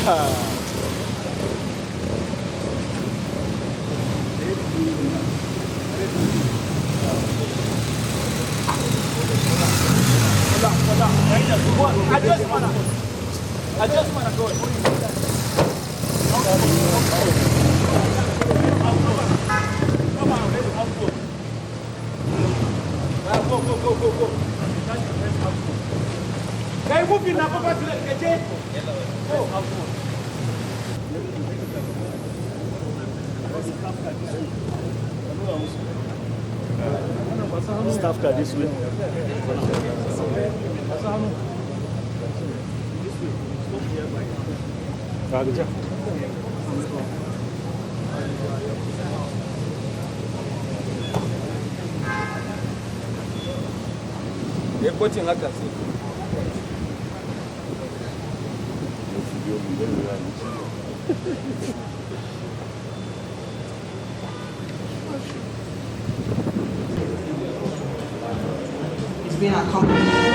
I just wanna go. Go. Can you move in now? Go back to the kitchen. Go. Staff car this way. Abuja. They're putting like that. It's been accomplished.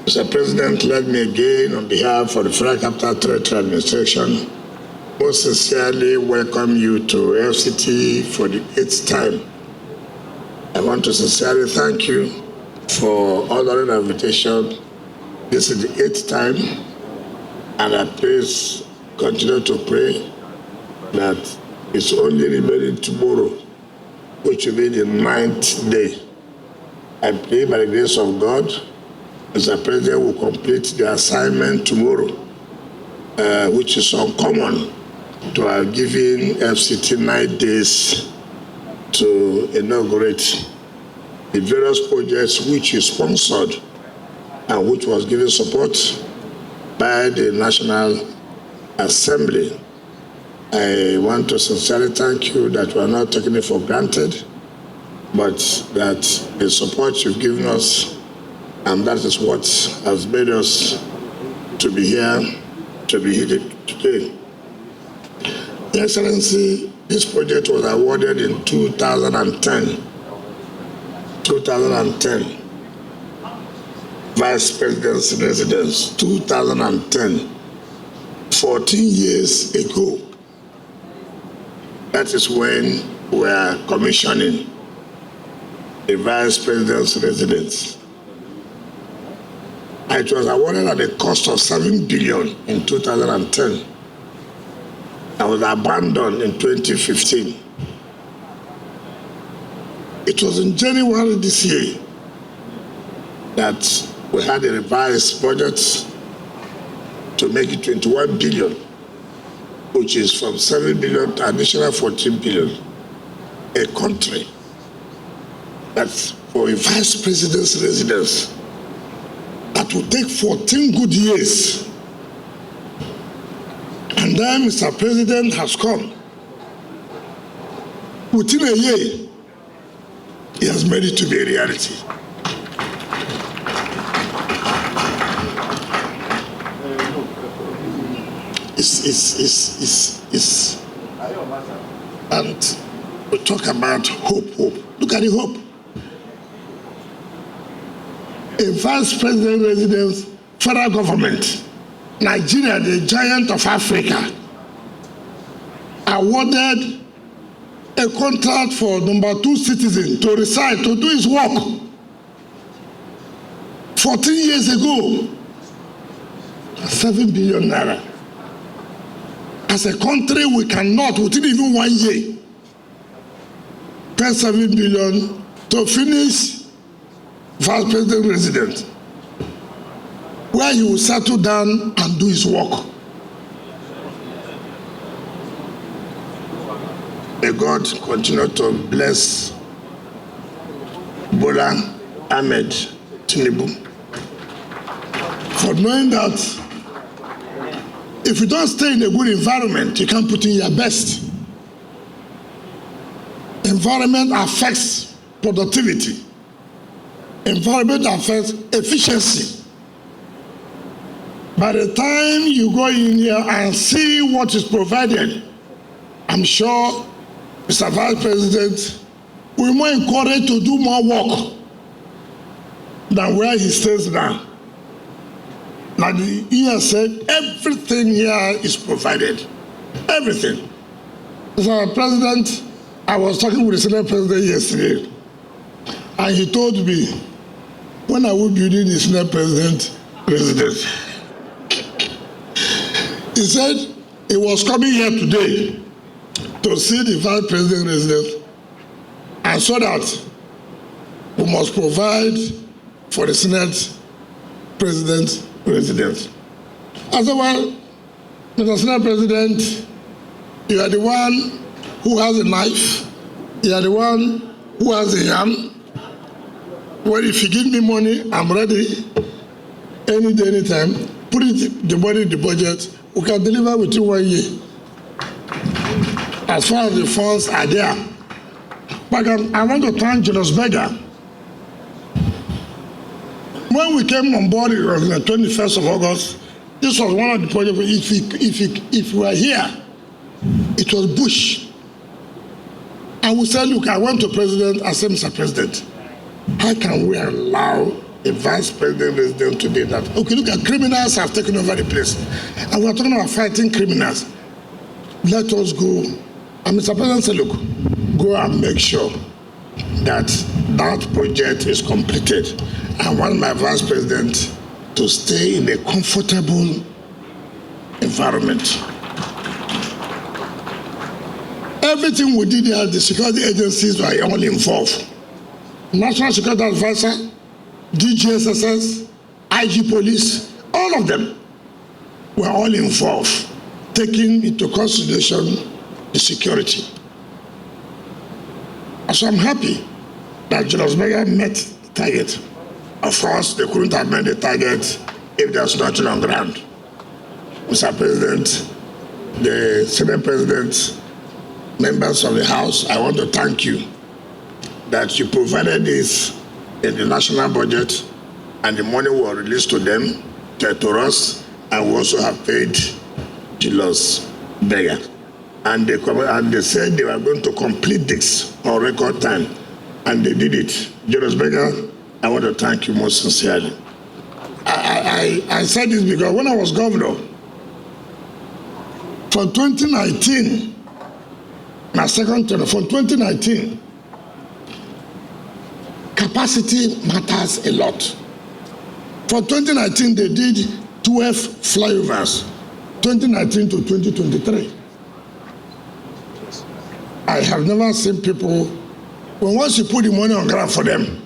Mr. President, let me again, on behalf of the Federal Capital Territory Administration, most sincerely welcome you to FCT for the 8th time. I want to sincerely thank you for honoring the invitation. This is the 8th time, and I please continue to pray that it's only remaining tomorrow, which will be the 9th day. I pray by the grace of God, Mr. President will complete the assignment tomorrow, which is uncommon to have given FCT 9 days to inaugurate the various projects which is sponsored and which was given support by the National Assembly. I want to sincerely thank you that we are not taking it for granted, but that the support you've given us, and that is what has made us to be here today. Your Excellency, this project was awarded in 2010. Vice President's residence, 2010. 14 years ago. That is when we are commissioning the Vice President's residence. It was awarded at a cost of 7 billion in 2010. It was abandoned in 2015. It was in January this year that we had a revised budget to make it 21 billion, which is from 7 billion to additional 14 billion. A country that's for a vice president's residence that will take 14 good years. And then Mr. President has come within a year, he has made it to be a reality. And we talk about hope. Look at the hope. A vice president residence, federal government, Nigeria, the giant of Africa, awarded a contract for #2 citizen to reside, to do his work 14 years ago. 7 billion naira. As a country, we cannot, within even 1 year, pay 7 billion to finish vice president residence, where he will settle down and do his work. May God continue to bless Bola Tinubu for knowing that if you don't stay in a good environment, you can't put in your best. Environment affects productivity. Environment affects efficiency. By the time you go in here and see what is provided, I'm sure Mr. Vice President will be more encouraged to do more work than where he stays now. Like he has said, everything here is provided. Everything. Mr. President, I was talking with the Senate President yesterday, and he told me, when are we building the Senate President residence? He said he was coming here today to see the Vice President residence, and so that we must provide for the Senate President residence. I said, well, Mr. Senate President, you are the one who has a knife, you are the one who has a yam. Well, if you give me money, I'm ready any day, anytime. Put it the money in the budget, we can deliver within 1 year. As far as the funds are there. But I want to thank Julius Berger. When we came on board, it was the 21st of August. This was one of the projects. If we were here, it was Bush. And we said, look, I went to President, I said, Mr. President, how can we allow a vice president resident to do that? Okay, look at criminals have taken over the place. And we're talking about fighting criminals. Let us go. And Mr. President said, look, go and make sure that that project is completed. I want my vice president to stay in a comfortable environment. Everything we did here, the security agencies were all involved. National Security Advisor, DGSSS, IG Police, all of them were all involved, taking into consideration the security. So I'm happy that Julius Berger met the target. Of course, they couldn't have met the target if there's nothing on ground. Mr. President, the Senate President, members of the House, I want to thank you that you provided this in the national budget, and the money was released to them, to us, and we also have paid Julius Berger. And they said they were going to complete this on record time, and they did it. Julius Berger, I want to thank you most sincerely. I said this because when I was governor, from 2019, my second term, from 2019, capacity matters a lot. For 2019, they did 12 flyovers, 2019 to 2023. I have never seen people, when once you put the money on ground for them,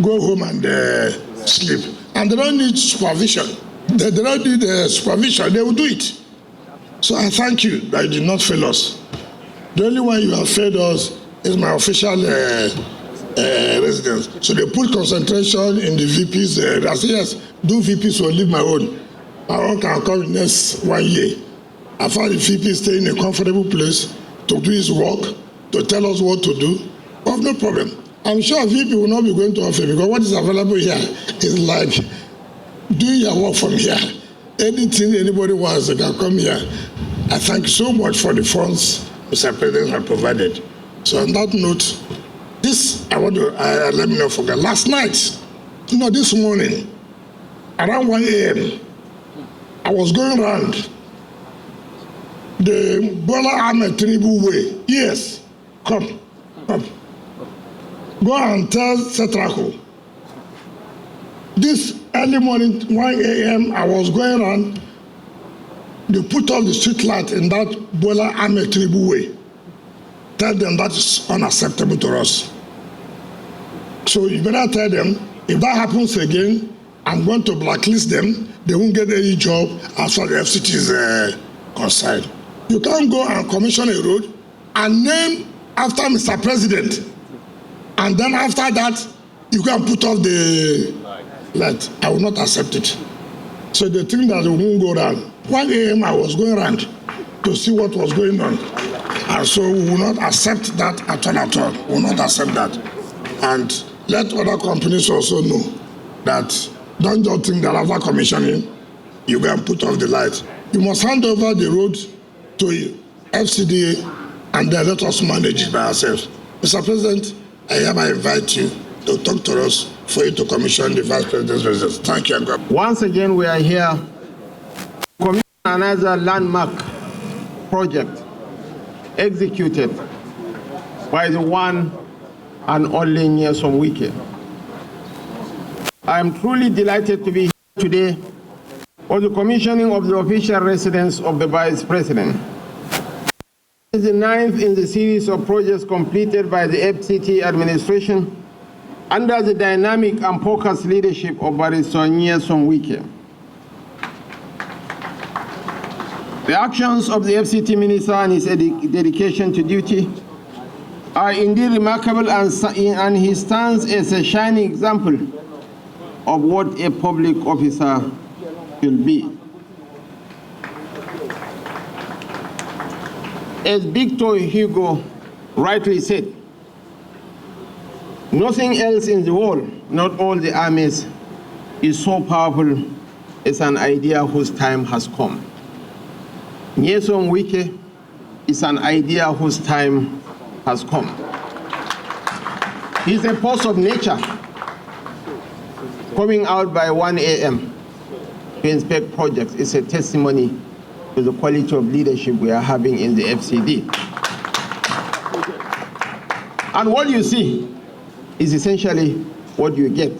go home and sleep. And they don't need supervision. They don't need supervision, they will do it. So I thank you that you did not fail us. The only one you have failed us is my official residence. So they put concentration in the VPs. I say, yes, do VPs, so leave my own. My own can come in next 1 year. I found the VP stay in a comfortable place to do his work to tell us what to do, we have no problem. I'm sure VP will not be going to office because what is available here is like doing your work from here. Anything anybody wants, they can come here. I thank you so much for the funds Mr. President has provided. So on that note, this, I want to, let me not forget, last night, this morning, around 1 a.m., I was going around the Bola Tinubu way. Yes, come. Go and tell Setrako. This early morning, 1 a.m., I was going around. They put up the street light in that Bola Tinubu way. Tell them that is unacceptable to us. So you better tell them, if that happens again, I'm going to blacklist them. They won't get any job as far as the FCT is concerned. You can't go and commission a road and name after Mr. President. And then after that, you can put off the light. I will not accept it. So they think that we won't go around. 1 a.m. I was going around to see what was going on. And so we will not accept that at all. We will not accept that. And let other companies also know that don't just think that after commissioning, you can put off the light. You must hand over the road to FCDA and then let us manage it by ourselves. Mr. President, I hereby invite you to talk to us for you to commission the Vice President's residence. Thank you. Once again, we are here to commission another landmark project executed by the one and only Nyesom Wike. I am truly delighted to be here today for the commissioning of the official residence of the Vice President. This is the 9th in the series of projects completed by the FCT administration under the dynamic and focused leadership of Barrister Nyesom Wike. The actions of the FCT Minister and his dedication to duty are indeed remarkable, and he stands as a shining example of what a public officer should be. As Victor Hugo rightly said, nothing else in the world, not all the armies, is so powerful as an idea whose time has come. Nyesom Wike is an idea whose time has come. He's a force of nature coming out by 1 a.m. to inspect projects. It's a testimony to the quality of leadership we are having in the FCD. And what you see is essentially what you get.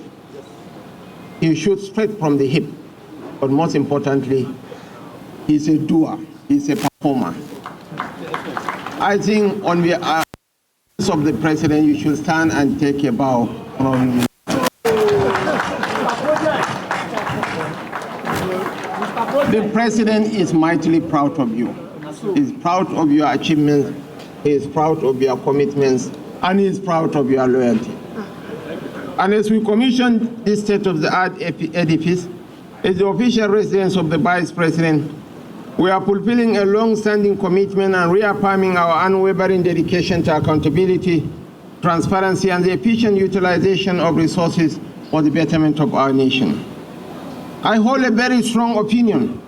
He shoots straight from the hip, but most importantly, he's a doer, he's a performer. I think on behalf of the President, you should stand and take a bow from the President is mightily proud of you. He's proud of your achievements, he is proud of your commitments, and he is proud of your loyalty. And as we commission this state-of-the-art edifice as the official residence of the Vice President, we are fulfilling a long-standing commitment and reaffirming our unwavering dedication to accountability, transparency, and the efficient utilization of resources for the betterment of our nation. I hold a very strong opinion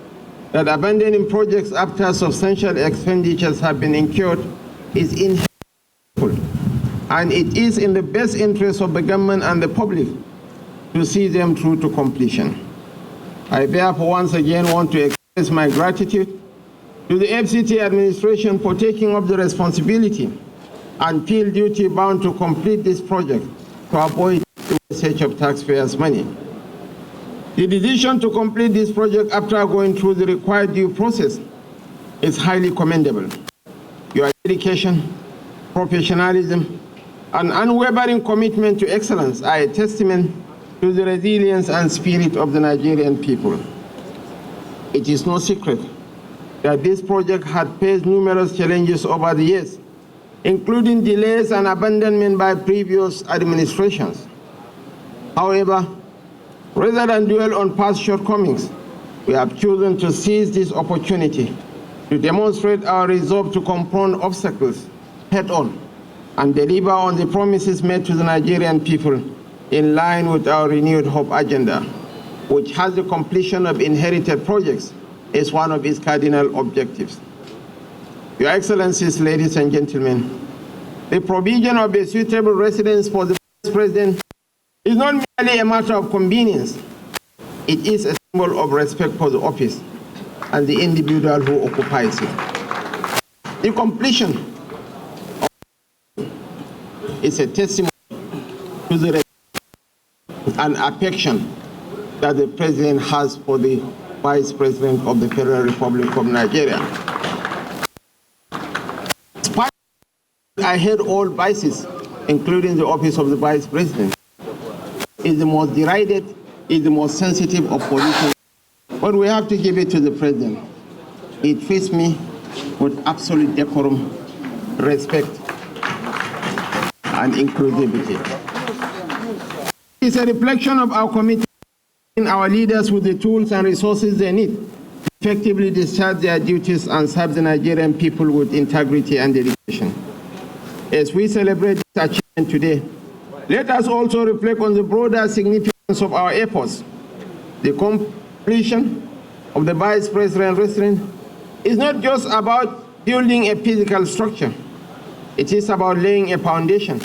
that abandoning projects after substantial expenditures have been incurred is inevitable, and it is in the best interest of the government and the public to see them through to completion. I therefore once again want to express my gratitude to the FCT administration for taking up the responsibility and feel duty bound to complete this project to avoid the wastage of taxpayers' money. The decision to complete this project after going through the required due process is highly commendable. Your dedication, professionalism, and unwavering commitment to excellence are a testament to the resilience and spirit of the Nigerian people. It is no secret that this project had faced numerous challenges over the years, including delays and abandonment by previous administrations. However, rather than dwell on past shortcomings, we have chosen to seize this opportunity to demonstrate our resolve to confront obstacles head-on and deliver on the promises made to the Nigerian people in line with our renewed hope agenda, which has the completion of inherited projects as one of its cardinal objectives. Your Excellencies, ladies and gentlemen, the provision of a suitable residence for the Vice President is not merely a matter of convenience. It is a symbol of respect for the office and the individual who occupies it. The completion is a testimony to the respect and affection that the President has for the Vice President of the Federal Republic of Nigeria. I hate all vices, including the office of the Vice President. It's the most derided, it's the most sensitive of positions. But we have to give it to the President. He treats me with absolute decorum, respect, and inclusivity. It's a reflection of our commitment in our leaders with the tools and resources they need to effectively discharge their duties and serve the Nigerian people with integrity and dedication. As we celebrate this achievement today, let us also reflect on the broader significance of our efforts. The completion of the Vice President residence is not just about building a physical structure. It is about laying a foundation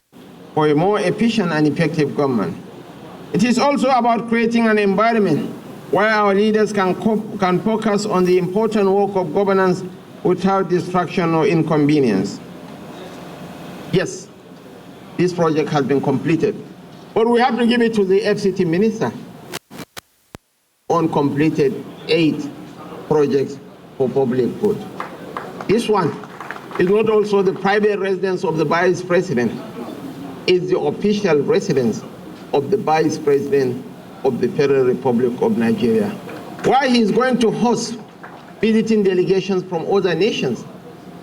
for a more efficient and effective government. It is also about creating an environment where our leaders can focus on the important work of governance without distraction or inconvenience. Yes, this project has been completed, but we have to give it to the FCT Minister on completed 8 projects for public good. This one is not also the private residence of the Vice President, it's the official residence of the Vice President of the Federal Republic of Nigeria, where he is going to host visiting delegations from other nations,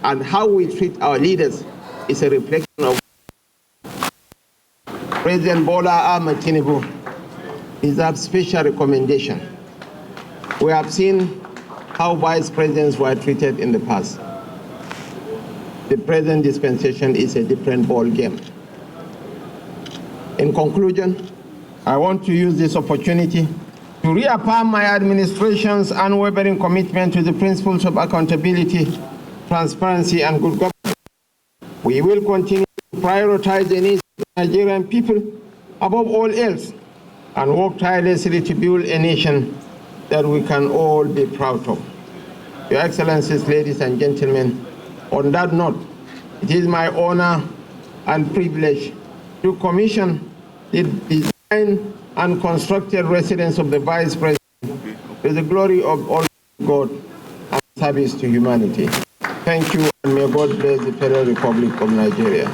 and how we treat our leaders is a reflection of President Bola Tinubu deserves special recommendation. We have seen how vice presidents were treated in the past. The present dispensation is a different ball game. In conclusion, I want to use this opportunity to reaffirm my administration's unwavering commitment to the principles of accountability, transparency, and good governance. We will continue to prioritize the needs of the Nigerian people above all else and work tirelessly to build a nation that we can all be proud of. Your Excellencies, ladies and gentlemen, on that note, it is my honor and privilege to commission the design and constructed residence of the Vice President to the glory of all God and service to humanity. Thank you, and may God bless the Federal Republic of Nigeria.